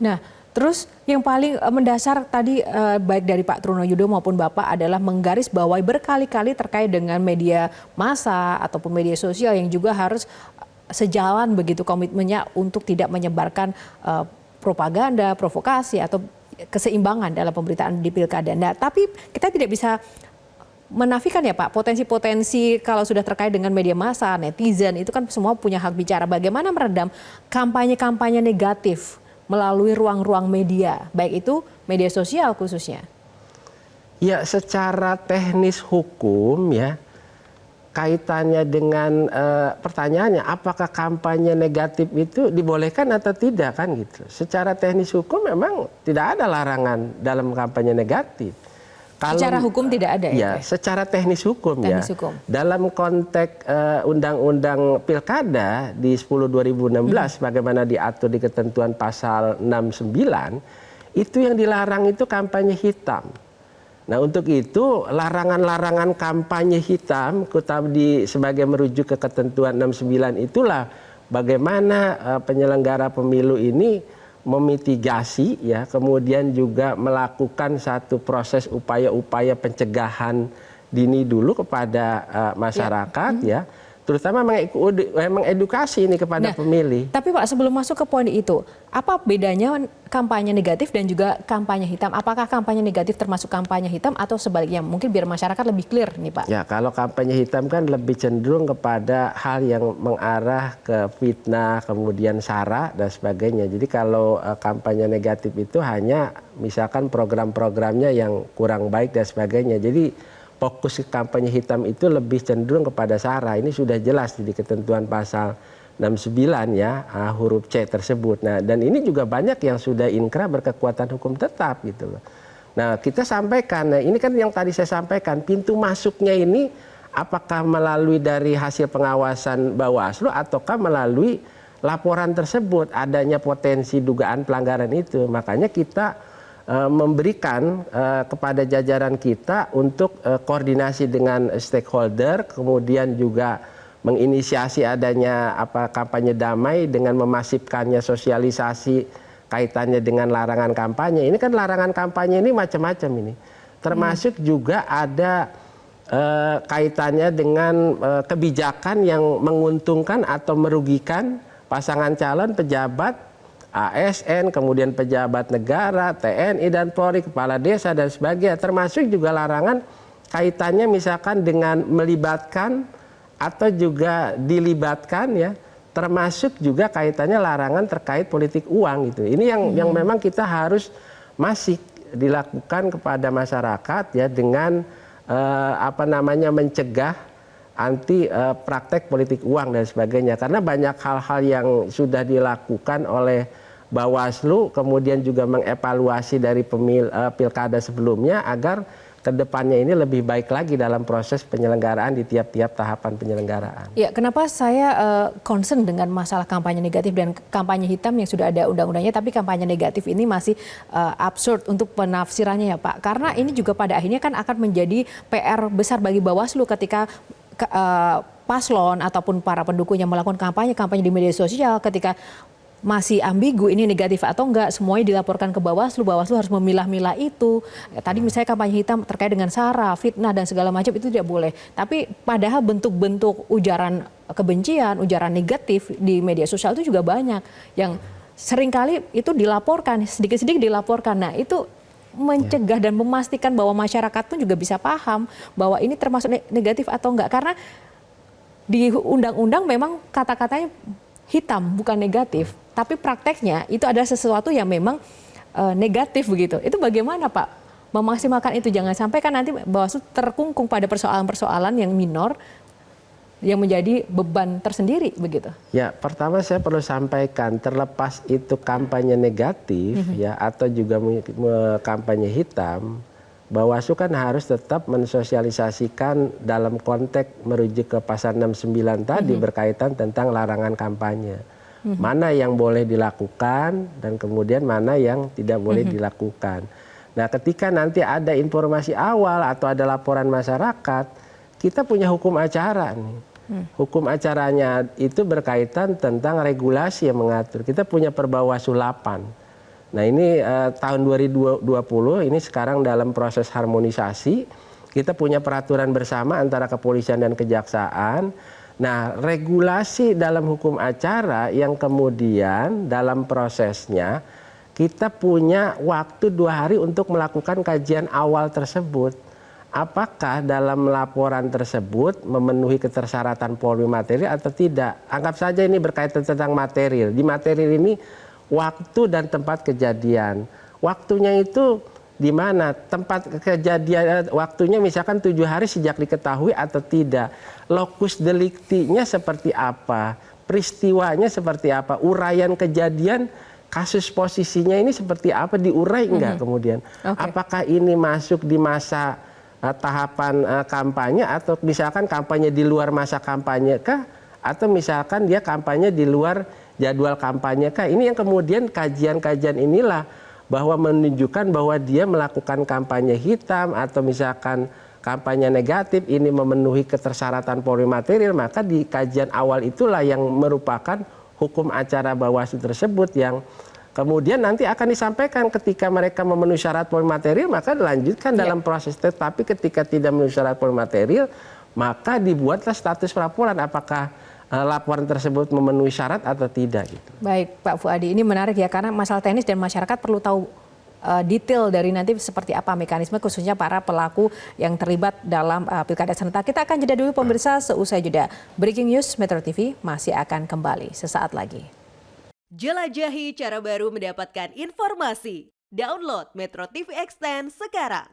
Nah, terus yang paling mendasar tadi baik dari Pak Trunoyudo maupun Bapak adalah menggarisbawahi berkali-kali terkait dengan media massa ataupun media sosial yang juga harus sejalan begitu komitmennya untuk tidak menyebarkan propaganda, provokasi atau keseimbangan dalam pemberitaan di pilkada. Nah, tapi kita tidak bisa menafikan ya Pak, potensi-potensi kalau sudah terkait dengan media massa, netizen, itu kan semua punya hak bicara. Bagaimana meredam kampanye-kampanye negatif melalui ruang-ruang media, baik itu media sosial khususnya? Ya, secara teknis hukum ya, kaitannya dengan pertanyaannya apakah kampanye negatif itu dibolehkan atau tidak kan gitu. Secara teknis hukum memang tidak ada larangan dalam kampanye negatif. Secara hukum tidak ada ya? Secara teknis hukum teknis ya. Hukum. Dalam konteks Undang-Undang Pilkada di 10/2016 bagaimana diatur di ketentuan pasal 69, itu yang dilarang itu kampanye hitam. Nah, untuk itu larangan-larangan kampanye hitam sebagai merujuk ke ketentuan 69 itulah bagaimana penyelenggara pemilu ini memitigasi ya, kemudian juga melakukan satu proses upaya-upaya pencegahan dini dulu kepada masyarakat ya, terutama mengedukasi ini kepada pemilih. Tapi Pak, sebelum masuk ke poin itu, apa bedanya kampanye negatif dan juga kampanye hitam? Apakah kampanye negatif termasuk kampanye hitam atau sebaliknya? Mungkin biar masyarakat lebih clear nih Pak. Ya, kalau kampanye hitam kan lebih cenderung kepada hal yang mengarah ke fitnah, kemudian sara dan sebagainya. Jadi kalau kampanye negatif itu hanya misalkan program-programnya yang kurang baik dan sebagainya. Jadi fokus kampanye hitam itu lebih cenderung kepada sara. Ini sudah jelas di ketentuan pasal 69 ya, huruf C tersebut. Nah, dan ini juga banyak yang sudah inkrah berkekuatan hukum tetap gitu loh. Nah, kita sampaikan, nah ini kan yang tadi saya sampaikan, pintu masuknya ini apakah melalui dari hasil pengawasan Bawaslu ataukah melalui laporan tersebut adanya potensi dugaan pelanggaran itu. Makanya kita memberikan kepada jajaran kita untuk koordinasi dengan stakeholder, kemudian juga menginisiasi adanya kampanye damai dengan memasifkannya sosialisasi kaitannya dengan larangan kampanye. Ini kan larangan kampanye ini macam-macam ini. Termasuk juga ada kaitannya dengan kebijakan yang menguntungkan atau merugikan pasangan calon pejabat ASN, kemudian pejabat negara, TNI dan Polri, kepala desa dan sebagainya. Termasuk juga larangan kaitannya misalkan dengan melibatkan atau juga dilibatkan ya. Termasuk juga kaitannya larangan terkait politik uang gitu. Ini yang memang kita harus masih dilakukan kepada masyarakat ya dengan mencegah anti praktek politik uang dan sebagainya. Karena banyak hal-hal yang sudah dilakukan oleh Bawaslu, kemudian juga mengevaluasi dari pilkada sebelumnya agar kedepannya ini lebih baik lagi dalam proses penyelenggaraan di tiap-tiap tahapan penyelenggaraan. Ya, kenapa saya concern dengan masalah kampanye negatif dan kampanye hitam yang sudah ada undang-undangnya, tapi kampanye negatif ini masih absurd untuk penafsirannya ya Pak. Karena ini juga pada akhirnya kan akan menjadi PR besar bagi Bawaslu ketika paslon ataupun para pendukungnya melakukan kampanye di media sosial, ketika masih ambigu ini negatif atau enggak, semuanya dilaporkan ke Bawaslu. Bawaslu harus memilah-milah itu. Tadi misalnya kampanye hitam terkait dengan sara, fitnah dan segala macam itu tidak boleh. Tapi padahal bentuk-bentuk ujaran kebencian, ujaran negatif di media sosial itu juga banyak yang seringkali itu dilaporkan, sedikit-sedikit dilaporkan. Nah, itu mencegah dan memastikan bahwa masyarakat pun juga bisa paham bahwa ini termasuk negatif atau enggak. Karena di undang-undang memang kata-katanya hitam bukan negatif, tapi prakteknya itu adalah sesuatu yang memang negatif begitu. Itu bagaimana Pak memaksimalkan itu, jangan sampai kan nanti Bawaslu terkungkung pada persoalan-persoalan yang minor yang menjadi beban tersendiri begitu. Ya, pertama saya perlu sampaikan, terlepas itu kampanye negatif ya atau juga kampanye hitam, Bawaslu kan harus tetap mensosialisasikan dalam konteks merujuk ke pasal 69 tadi berkaitan tentang larangan kampanye. Mana yang boleh dilakukan dan kemudian mana yang tidak boleh dilakukan. Nah, ketika nanti ada informasi awal atau ada laporan masyarakat, kita punya hukum acara nih. Hukum acaranya itu berkaitan tentang regulasi yang mengatur. Kita punya Perbawaslu 8. Nah ini tahun 2020 ini sekarang dalam proses harmonisasi, kita punya peraturan bersama antara kepolisian dan kejaksaan. Nah regulasi dalam hukum acara yang kemudian dalam prosesnya kita punya waktu 2 hari untuk melakukan kajian awal tersebut. Apakah dalam laporan tersebut memenuhi ketersyaratan Polri material atau tidak? Anggap saja ini berkaitan tentang material. Di material ini waktu dan tempat kejadian. Waktunya itu di mana? Tempat kejadian waktunya misalkan 7 hari sejak diketahui atau tidak. Lokus deliktinya seperti apa? Peristiwanya seperti apa? Uraian kejadian, kasus posisinya ini seperti apa? Diurai enggak kemudian? Apakah ini masuk di masa tahapan kampanye atau misalkan kampanye di luar masa kampanye kah? Atau misalkan dia kampanye di luar jadwal kampanye kah? Ini yang kemudian kajian-kajian inilah bahwa menunjukkan bahwa dia melakukan kampanye hitam atau misalkan kampanye negatif ini memenuhi ketersyaratan Polri material, maka di kajian awal itulah yang merupakan hukum acara Bawaslu tersebut yang kemudian nanti akan disampaikan ketika mereka memenuhi syarat Polri material, maka dilanjutkan dalam proses. Tetapi ketika tidak memenuhi syarat Polri material, maka dibuatlah status laporan apakah laporan tersebut memenuhi syarat atau tidak. Gitu. Baik Pak Fuadi, ini menarik ya karena masalah teknis dan masyarakat perlu tahu detail dari nanti seperti apa mekanisme khususnya para pelaku yang terlibat dalam pilkada serentak. Kita akan jeda dulu pemirsa, seusai jeda. Breaking News Metro TV masih akan kembali sesaat lagi. Jelajahi cara baru mendapatkan informasi. Download Metro TV Extend sekarang.